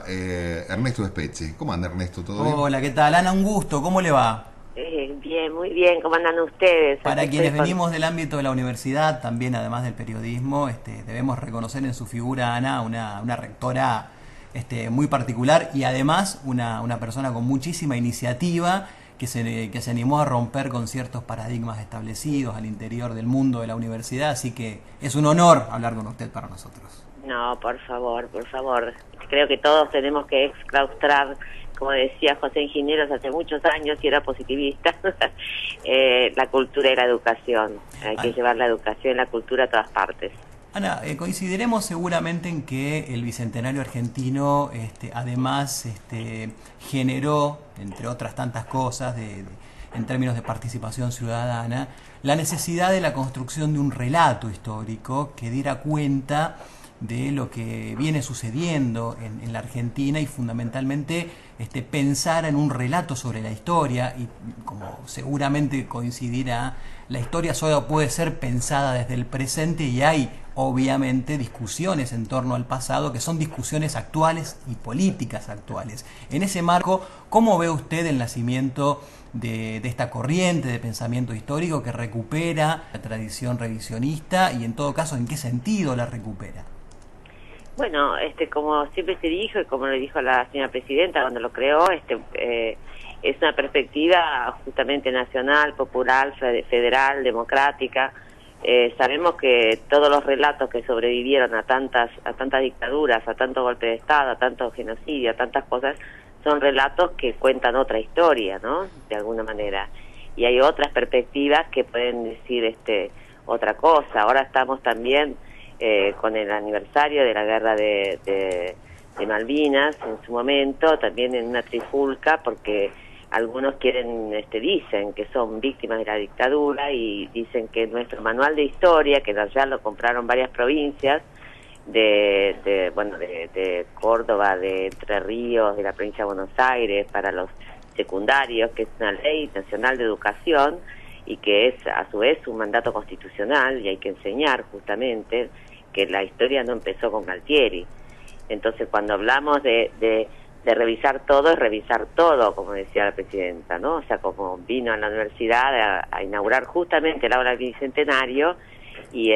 Ernesto Despeche. ¿Cómo anda, Ernesto? ¿Todo bien? Hola, ¿qué tal? Ana, un gusto, ¿cómo le va? Bien, muy bien. ¿Cómo andan ustedes? Aquí Para quienes estoy con... venimos del ámbito de la universidad, también además del periodismo, debemos reconocer en su figura, Ana, una rectora muy particular y además una persona con muchísima iniciativa que se animó a romper con ciertos paradigmas establecidos al interior del mundo de la universidad, así que es un honor hablar con usted para nosotros. No, por favor, por favor. Creo que todos tenemos que exclaustrar, como decía José Ingenieros hace muchos años y era positivista, la cultura y la educación. Hay que llevar la educación y la cultura a todas partes. Ana, coincidiremos seguramente en que el Bicentenario argentino, además, generó, entre otras tantas cosas, en términos de participación ciudadana, la necesidad de la construcción de un relato histórico que diera cuenta de lo que viene sucediendo en la Argentina y fundamentalmente pensar en un relato sobre la historia y como seguramente coincidirá, la historia solo puede ser pensada desde el presente y hay obviamente discusiones en torno al pasado que son discusiones actuales y políticas actuales. En ese marco, ¿cómo ve usted el nacimiento de esta corriente de pensamiento histórico que recupera la tradición revisionista y en todo caso en qué sentido la recupera? Bueno, como siempre se dijo y como lo dijo la señora presidenta cuando lo creó, es una perspectiva justamente nacional, popular, federal, democrática. Sabemos que todos los relatos que sobrevivieron a tantas dictaduras, a tantos golpes de Estado, a tantos genocidios, a tantas cosas, son relatos que cuentan otra historia, ¿no? De alguna manera. Y hay otras perspectivas que pueden decir otra cosa. Ahora estamos también con el aniversario de la guerra de Malvinas en su momento, también en una trifulca, porque algunos dicen que son víctimas de la dictadura y dicen que nuestro manual de historia, que ya lo compraron varias provincias de Córdoba, de Entre Ríos, de la provincia de Buenos Aires, para los secundarios, que es una ley nacional de educación y que es a su vez un mandato constitucional y hay que enseñar justamente que la historia no empezó con Galtieri. Entonces cuando hablamos de revisar todo, es revisar todo, como decía la presidenta, ¿no? O sea, como vino a la universidad a inaugurar justamente el aula bicentenario y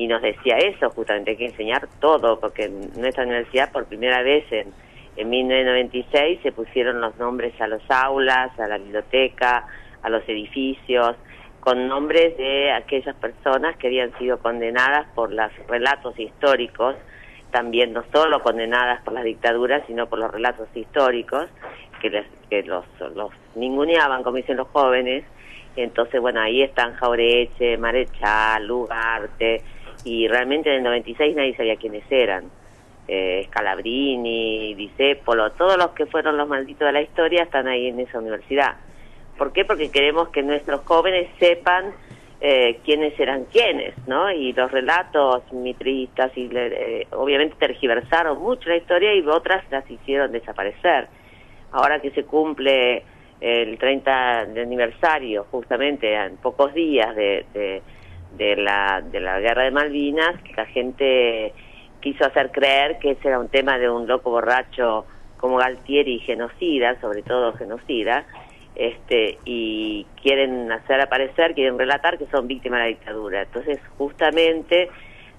nos decía eso, justamente hay que enseñar todo, porque en nuestra universidad por primera vez en 1996 se pusieron los nombres a los aulas, a la biblioteca, a los edificios, con nombres de aquellas personas que habían sido condenadas por los relatos históricos, también no solo condenadas por las dictaduras, sino por los relatos históricos, que los ninguneaban, como dicen los jóvenes. Entonces, bueno, ahí están Jaureche, Marechal, Ugarte, y realmente en el 96 nadie sabía quiénes eran. Scalabrini, Discépolo, todos los que fueron los malditos de la historia están ahí en esa universidad. ¿Por qué? Porque queremos que nuestros jóvenes sepan quiénes eran quiénes, ¿no? Y los relatos mitristas obviamente tergiversaron mucho la historia y otras las hicieron desaparecer. Ahora que se cumple el 30 de aniversario, justamente en pocos días de la guerra de Malvinas, la gente quiso hacer creer que ese era un tema de un loco borracho como Galtieri, genocida, sobre todo genocida, y quieren quieren relatar que son víctimas de la dictadura. Entonces, justamente,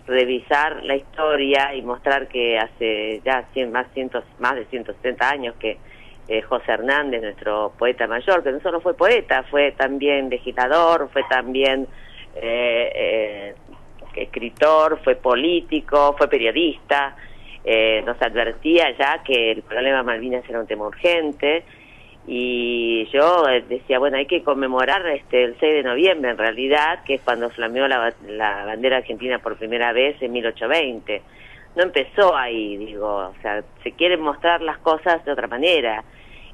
revisar la historia y mostrar que hace ya más de 170 años que José Hernández, nuestro poeta mayor, que no solo fue poeta, fue también legislador, fue también escritor, fue político, fue periodista, nos advertía ya que el problema de Malvinas era un tema urgente. Y yo decía, bueno, hay que conmemorar el 6 de noviembre en realidad, que es cuando flameó la bandera argentina por primera vez en 1820. No empezó ahí, digo, o sea, se quieren mostrar las cosas de otra manera.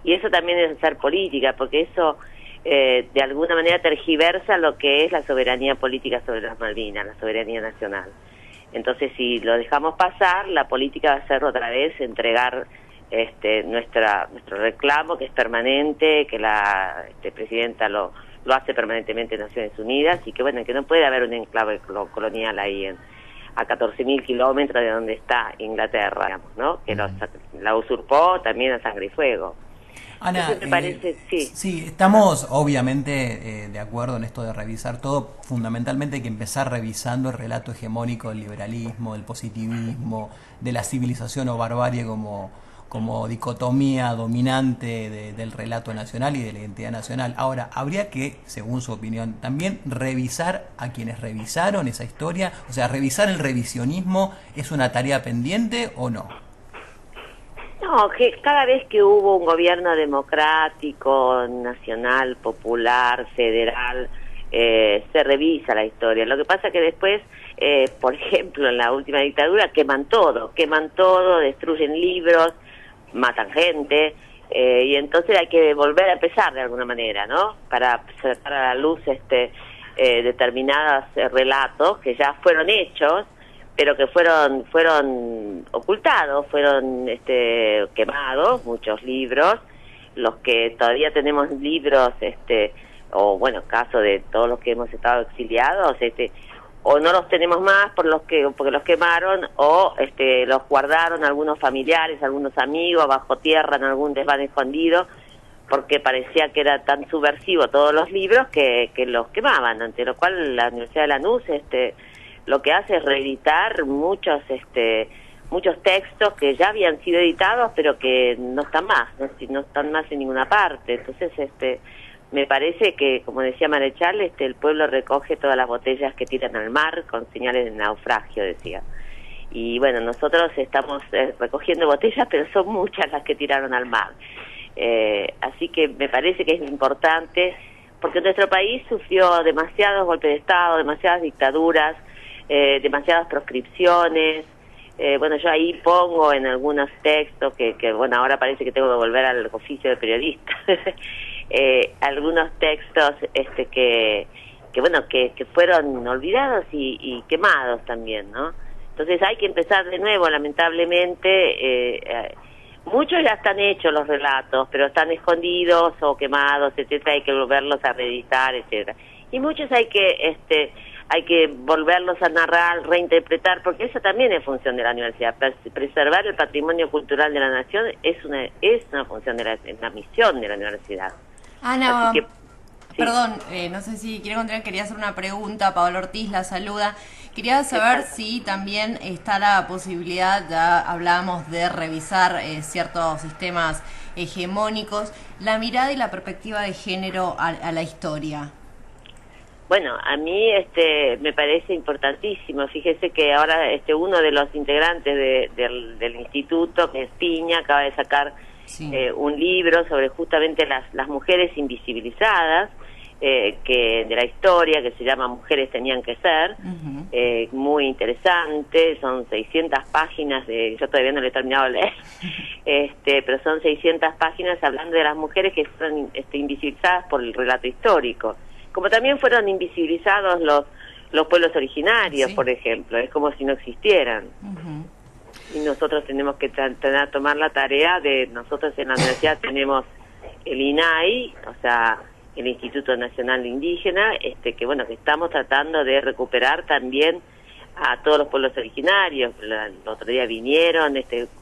Y eso también es hacer política, porque eso de alguna manera tergiversa lo que es la soberanía política sobre las Malvinas, la soberanía nacional. Entonces, si lo dejamos pasar, la política va a ser otra vez entregar nuestro reclamo, que es permanente, que la presidenta lo hace permanentemente en Naciones Unidas, y que bueno, que no puede haber un enclave colonial ahí a 14.000 kilómetros de donde está Inglaterra, digamos, ¿no? Que la usurpó también a sangre y fuego. Ana, entonces, me parece, sí, estamos obviamente de acuerdo en esto de revisar todo. Fundamentalmente hay que empezar revisando el relato hegemónico del liberalismo, del positivismo, de la civilización o barbarie como dicotomía dominante del relato nacional y de la identidad nacional. Ahora, habría que, según su opinión, también revisar a quienes revisaron esa historia. O sea, revisar el revisionismo, ¿es una tarea pendiente o no? No, que cada vez que hubo un gobierno democrático, nacional, popular, federal, se revisa la historia. Lo que pasa que después, por ejemplo, en la última dictadura queman todo, destruyen libros, matan gente, y entonces hay que volver a empezar de alguna manera, ¿no? Para sacar a la luz determinados relatos que ya fueron hechos, pero que fueron ocultados, fueron quemados, muchos libros. Los que todavía tenemos libros, o bueno, caso de todos los que hemos estado exiliados, o no los tenemos más porque los quemaron, o los guardaron algunos familiares, algunos amigos bajo tierra en algún desván escondido, porque parecía que era tan subversivo todos los libros que los quemaban, ante lo cual la Universidad de Lanús lo que hace es reeditar muchos textos que ya habían sido editados pero que no están más, no están más en ninguna parte. Entonces me parece que, como decía Marechal, el pueblo recoge todas las botellas que tiran al mar con señales de naufragio, decía. Y bueno, nosotros estamos recogiendo botellas, pero son muchas las que tiraron al mar. Así que me parece que es importante, porque nuestro país sufrió demasiados golpes de Estado, demasiadas dictaduras, demasiadas proscripciones. Bueno, yo ahí pongo en algunos textos que bueno, ahora parece que tengo que volver al oficio de periodista. Algunos textos que fueron olvidados y quemados también, ¿no? Entonces hay que empezar de nuevo, lamentablemente. Muchos ya están hechos los relatos, pero están escondidos o quemados, etcétera. Hay que volverlos a reeditar, etcétera. Y muchos hay que volverlos a narrar, reinterpretar, porque eso también es función de la universidad. Preservar el patrimonio cultural de la nación es una función una misión de la universidad. Ana, así que, sí. Perdón, no sé si quiere continuar, quería hacer una pregunta. Pablo Ortiz la saluda. Quería saber si también está la posibilidad, ya hablábamos de revisar ciertos sistemas hegemónicos, la mirada y la perspectiva de género a la historia. Bueno, a mí me parece importantísimo. Fíjese que ahora uno de los integrantes del instituto, que es Piña, acaba de sacar un libro sobre justamente las mujeres invisibilizadas de la historia, que se llama Mujeres tenían que ser. Muy interesante, son 600 páginas, yo todavía no lo he terminado de leer, pero son 600 páginas hablando de las mujeres que fueron invisibilizadas por el relato histórico. Como también fueron invisibilizados los pueblos originarios, por ejemplo, es como si no existieran. Y nosotros tenemos que tomar la tarea nosotros en la universidad tenemos el INAI, o sea, el Instituto Nacional Indígena, que estamos tratando de recuperar también a todos los pueblos originarios. El otro día vinieron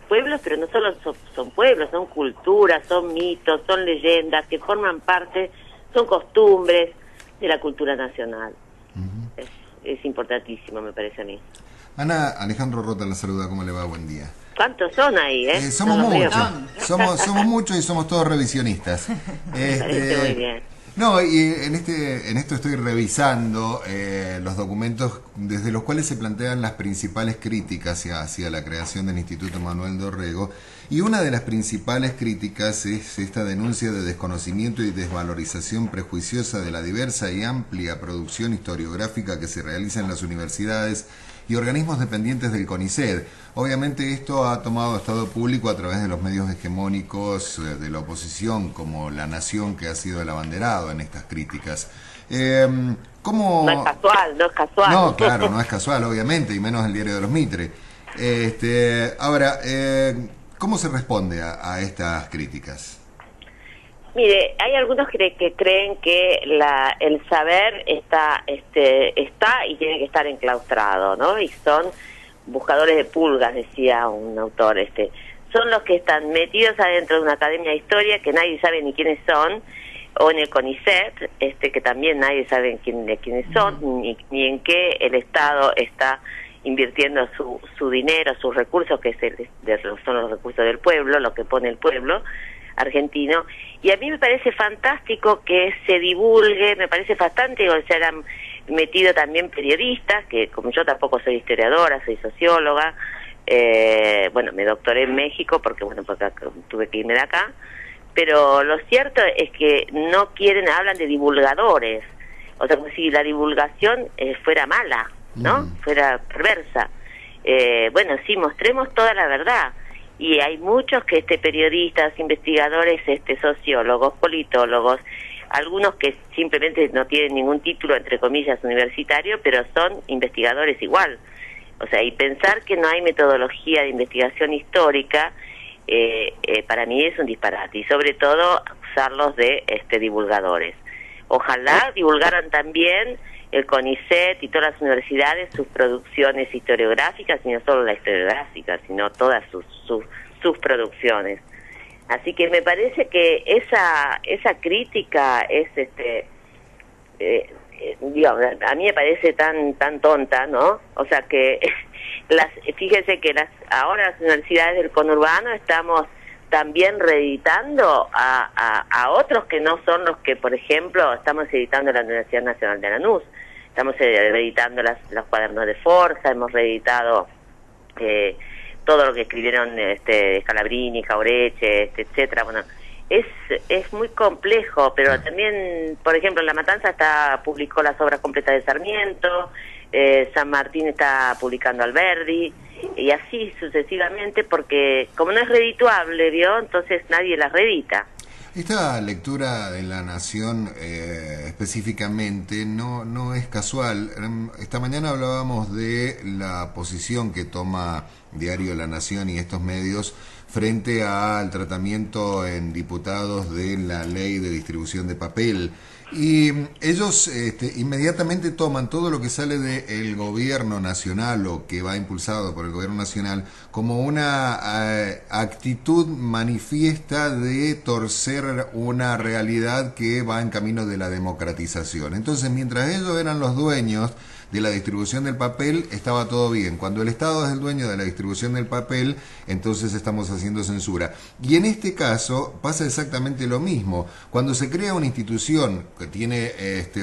pueblos, pero no solo son pueblos, son culturas, son mitos, son leyendas que forman parte, son costumbres de la cultura nacional. Es importantísimo, me parece a mí. Ana, Alejandro Rota la saluda, ¿cómo le va? Buen día. ¿Cuántos son ahí, somos muchos, somos muchos y somos todos revisionistas. Me parece muy bien. No, y en esto estoy revisando los documentos desde los cuales se plantean las principales críticas hacia la creación del Instituto Manuel Dorrego, y una de las principales críticas es esta denuncia de desconocimiento y desvalorización prejuiciosa de la diversa y amplia producción historiográfica que se realiza en las universidades y organismos dependientes del CONICET. Obviamente esto ha tomado estado público a través de los medios hegemónicos de la oposición, como La Nación, que ha sido el abanderado en estas críticas. ¿Cómo? No es casual. No, claro, no es casual, obviamente, y menos el Diario de los Mitre. Ahora, ¿cómo se responde a estas críticas? Mire, hay algunos que creen que el saber está y tiene que estar enclaustrado, ¿no? Y son buscadores de pulgas, decía un autor. son los que están metidos adentro de una academia de historia que nadie sabe ni quiénes son, o en el CONICET, que también nadie sabe quiénes son, ni en qué el Estado está invirtiendo su dinero, sus recursos, que son los recursos del pueblo, lo que pone el pueblo argentino. Y a mí me parece fantástico que se divulgue, me parece fantástico que se hayan metido también periodistas, que como yo tampoco soy historiadora, soy socióloga, bueno, me doctoré en México porque tuve que irme de acá, pero lo cierto es que no quieren, hablan de divulgadores, o sea, como si la divulgación fuera mala, ¿no? Fuera perversa. Bueno, sí, mostremos toda la verdad. Y hay muchos que periodistas, investigadores, sociólogos, politólogos, algunos que simplemente no tienen ningún título, entre comillas, universitario, pero son investigadores igual. O sea, y pensar que no hay metodología de investigación histórica, para mí es un disparate, y sobre todo acusarlos de divulgadores. Ojalá divulgaran también el CONICET y todas las universidades sus producciones historiográficas, y no solo la historiográfica, sino todas sus producciones. Así que me parece que esa crítica es a mí me parece tan tonta, ¿no? O sea que fíjese que ahora las universidades del conurbano estamos también reeditando a otros que no son los que, por ejemplo, estamos editando la Universidad Nacional de Lanús, estamos reeditando los cuadernos de Forja, hemos reeditado todo lo que escribieron Scalabrini, Caureche, etcétera. Bueno, es muy complejo, pero también, por ejemplo, La Matanza publicó las obras completas de Sarmiento, San Martín está publicando Alberdi, y así sucesivamente, porque como no es redituable, ¿vio? Entonces nadie las reedita. Esta lectura de La Nación específicamente no es casual. Esta mañana hablábamos de la posición que toma Diario La Nación y estos medios frente al tratamiento en diputados de la ley de distribución de papel. Y ellos inmediatamente toman todo lo que sale del gobierno nacional o que va impulsado por el gobierno nacional como una actitud manifiesta de torcer una realidad que va en camino de la democratización. Entonces, mientras ellos eran los dueños de la distribución del papel, estaba todo bien. Cuando el Estado es el dueño de la distribución del papel, entonces estamos haciendo censura. Y en este caso pasa exactamente lo mismo. Cuando se crea una institución que tiene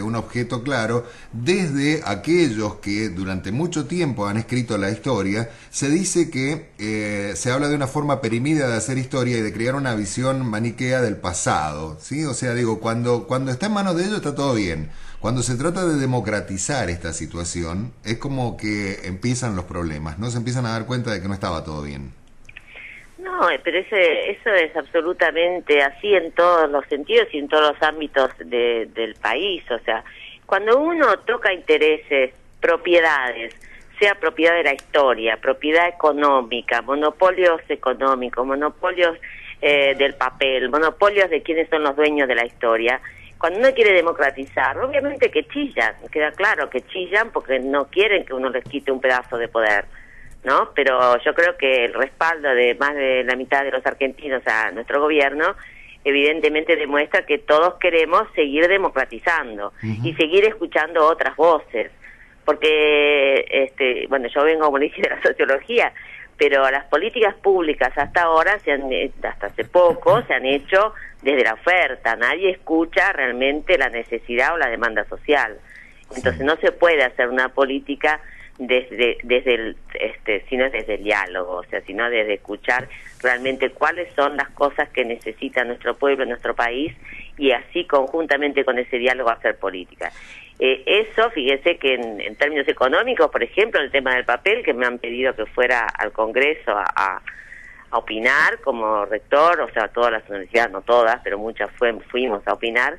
un objeto claro, desde aquellos que durante mucho tiempo han escrito la historia, se dice que se habla de una forma perimida de hacer historia y de crear una visión maniquea del pasado, ¿sí? O sea, digo, cuando está en manos de ellos está todo bien. Cuando se trata de democratizar esta situación, es como que empiezan los problemas, ¿no? Se empiezan a dar cuenta de que no estaba todo bien. No, pero eso es absolutamente así en todos los sentidos y en todos los ámbitos del país. O sea, cuando uno toca intereses, propiedades, sea propiedad de la historia, propiedad económica, monopolios económicos, monopolios del papel, monopolios de quiénes son los dueños de la historia, cuando uno quiere democratizar, obviamente que chillan, queda claro que chillan porque no quieren que uno les quite un pedazo de poder, ¿no? Pero yo creo que el respaldo de más de la mitad de los argentinos a nuestro gobierno evidentemente demuestra que todos queremos seguir democratizando y seguir escuchando otras voces, porque bueno, yo vengo, como dije, de la sociología, pero las políticas públicas hasta ahora, hasta hace poco, se han hecho desde la oferta. Nadie escucha realmente la necesidad o la demanda social. Entonces no se puede hacer una política sino desde el diálogo, o sea, sino desde escuchar realmente cuáles son las cosas que necesita nuestro pueblo, nuestro país, y así conjuntamente con ese diálogo hacer política. Eso, fíjese que en términos económicos, por ejemplo, el tema del papel, que me han pedido que fuera al Congreso a opinar como rector, o sea, todas las universidades, no todas, pero muchas fuimos a opinar,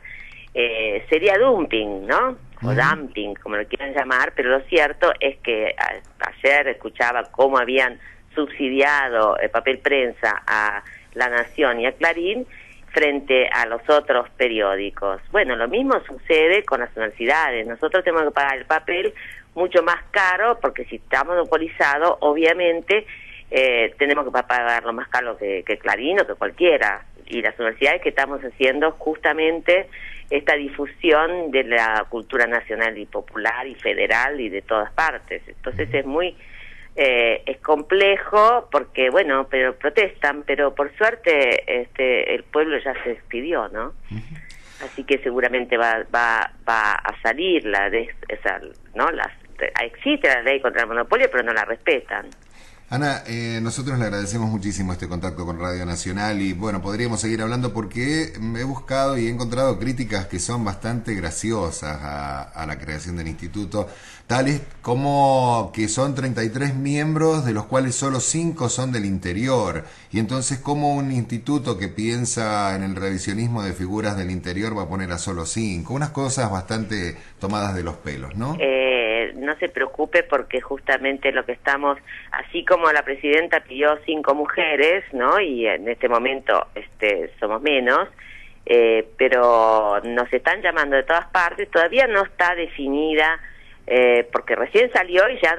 sería dumping, ¿no? O dumping, como lo quieran llamar, pero lo cierto es que ayer escuchaba cómo habían subsidiado el papel prensa a La Nación y a Clarín frente a los otros periódicos. Bueno, lo mismo sucede con las universidades. Nosotros tenemos que pagar el papel mucho más caro porque si está monopolizado, obviamente tenemos que pagarlo más caro que Clarín o que cualquiera. Y las universidades que estamos haciendo justamente esta difusión de la cultura nacional y popular y federal y de todas partes. Entonces es complejo porque, bueno, pero protestan, pero por suerte el pueblo ya se despidió, ¿no? Así que seguramente va a salir existe la ley contra el monopolio, pero no la respetan. Ana, nosotros le agradecemos muchísimo este contacto con Radio Nacional y bueno, podríamos seguir hablando porque he buscado y he encontrado críticas que son bastante graciosas a la creación del instituto, tales como que son 33 miembros, de los cuales solo 5 son del interior, y entonces cómo un instituto que piensa en el revisionismo de figuras del interior va a poner a solo 5, unas cosas bastante tomadas de los pelos, ¿no? No se preocupe porque justamente lo que estamos, así como la presidenta pidió 5 mujeres, ¿no? Y en este momento somos menos, pero nos están llamando de todas partes, todavía no está definida, porque recién salió y ya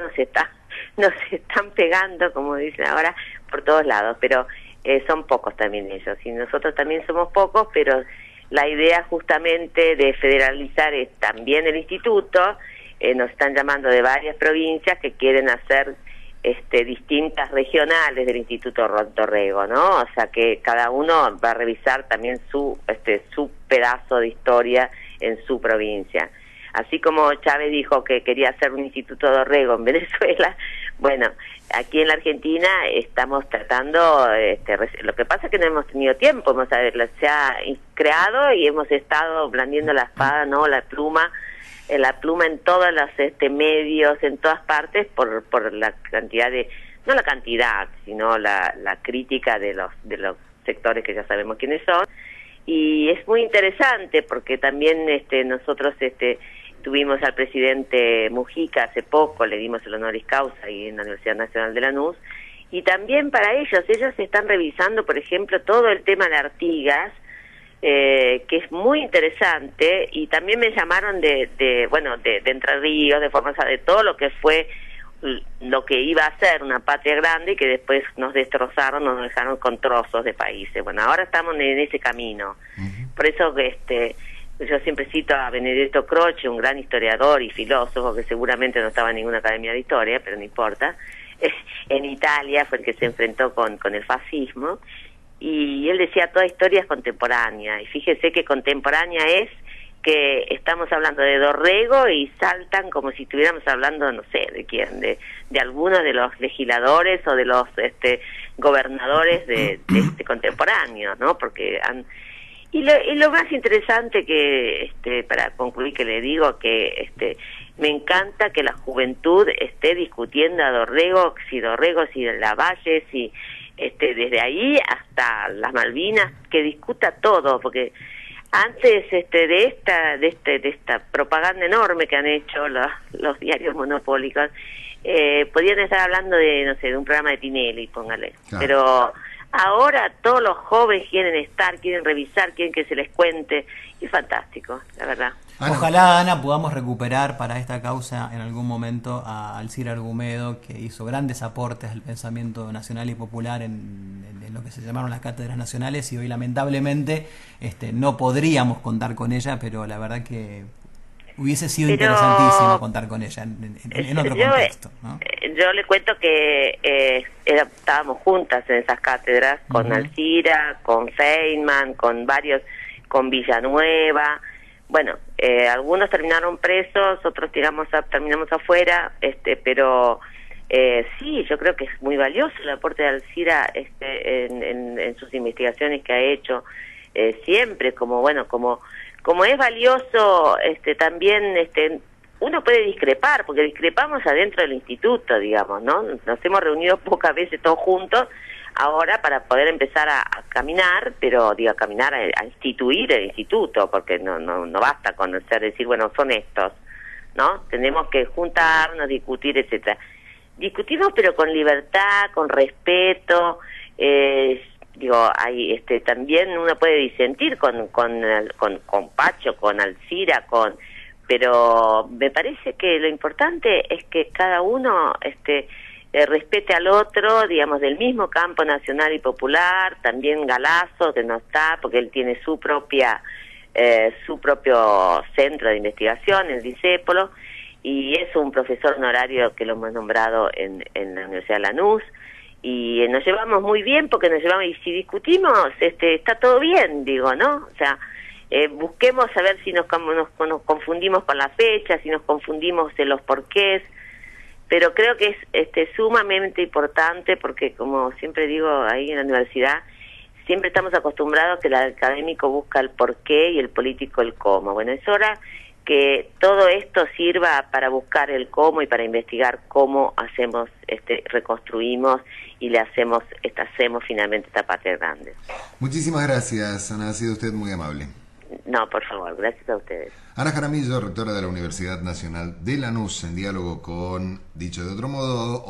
nos están pegando, como dicen ahora, por todos lados, pero son pocos también ellos, y nosotros también somos pocos, pero la idea justamente de federalizar también el instituto. Nos están llamando de varias provincias que quieren hacer distintas regionales del Instituto Dorrego, ¿no? O sea que cada uno va a revisar también su pedazo de historia en su provincia. Así como Chávez dijo que quería hacer un Instituto Dorrego en Venezuela, bueno, aquí en la Argentina estamos tratando, lo que pasa es que no hemos tenido tiempo, se ha creado y hemos estado blandiendo la espada, ¿no? La pluma en todos los medios, en todas partes, por la cantidad no la cantidad, sino la crítica de los sectores que ya sabemos quiénes son. Y es muy interesante porque también nosotros tuvimos al presidente Mujica hace poco, le dimos el honoris causa ahí en la Universidad Nacional de Lanús, y también para ellos están revisando, por ejemplo, todo el tema de Artigas, que es muy interesante, y también me llamaron de Entre Ríos, de Formosa, de todo lo que fue lo que iba a ser una patria grande y que después nos destrozaron, nos dejaron con trozos de países. Bueno, ahora estamos en ese camino. Por eso yo siempre cito a Benedetto Croce, un gran historiador y filósofo que seguramente no estaba en ninguna academia de historia, pero no importa. En Italia fue el que se enfrentó con el fascismo. Y él decía, toda historia es contemporánea, y fíjese que contemporánea es que estamos hablando de Dorrego y saltan como si estuviéramos hablando, no sé, de quién, de algunos de los legisladores o de los gobernadores de contemporáneos, ¿no? Porque y lo más interesante que, para concluir, que le digo que me encanta que la juventud esté discutiendo a Dorrego, si Lavalle, si desde ahí hasta las Malvinas, que discuta todo, porque antes de esta propaganda enorme que han hecho los diarios monopólicos, podían estar hablando de un programa de Tinelli, póngale, claro. Pero ahora todos los jóvenes quieren revisar, quieren que se les cuente, y es fantástico, la verdad. Ojalá, Ana, podamos recuperar para esta causa en algún momento a Alcira Argumedo, que hizo grandes aportes al pensamiento nacional y popular en lo que se llamaron las cátedras nacionales, y hoy lamentablemente no podríamos contar con ella, pero la verdad que hubiese sido interesantísimo contar con ella en otro contexto, ¿no? Yo le cuento que estábamos juntas en esas cátedras con Alcira, con Feynman, con varios, con Villanueva. Bueno, algunos terminaron presos, otros terminamos afuera, pero sí, yo creo que es muy valioso el aporte de Alcira en sus investigaciones que ha hecho, siempre, como es valioso también, uno puede discrepar, porque discrepamos adentro del instituto, digamos, ¿no? Nos hemos reunido pocas veces todos juntos ahora para poder empezar a caminar, pero a instituir el instituto, porque no basta con decir, bueno, son estos, ¿no? Tenemos que juntarnos, discutir, etcétera. Discutimos, pero con libertad, con respeto. Hay también uno puede disentir con Pacho, con Alcira, pero me parece que lo importante es que cada uno respete al otro, digamos, del mismo campo nacional y popular, también Galazo, que no está, porque él tiene su propio centro de investigación, el Discépolo, y es un profesor honorario que lo hemos nombrado en la Universidad de Lanús, y nos llevamos muy bien porque nos llevamos, y si discutimos, está todo bien, digo, ¿no? O sea, busquemos a ver si nos confundimos con la fecha, si nos confundimos en los porqués, pero creo que es sumamente importante porque, como siempre digo ahí en la universidad, siempre estamos acostumbrados que el académico busca el porqué y el político el cómo. Bueno, es hora que todo esto sirva para buscar el cómo y para investigar cómo hacemos, reconstruimos y le hacemos finalmente esta patria grande. Muchísimas gracias, Ana, ha sido usted muy amable. No, por favor, gracias a ustedes. Ana Jaramillo, rectora de la Universidad Nacional de Lanús, en diálogo con Dicho de Otro Modo.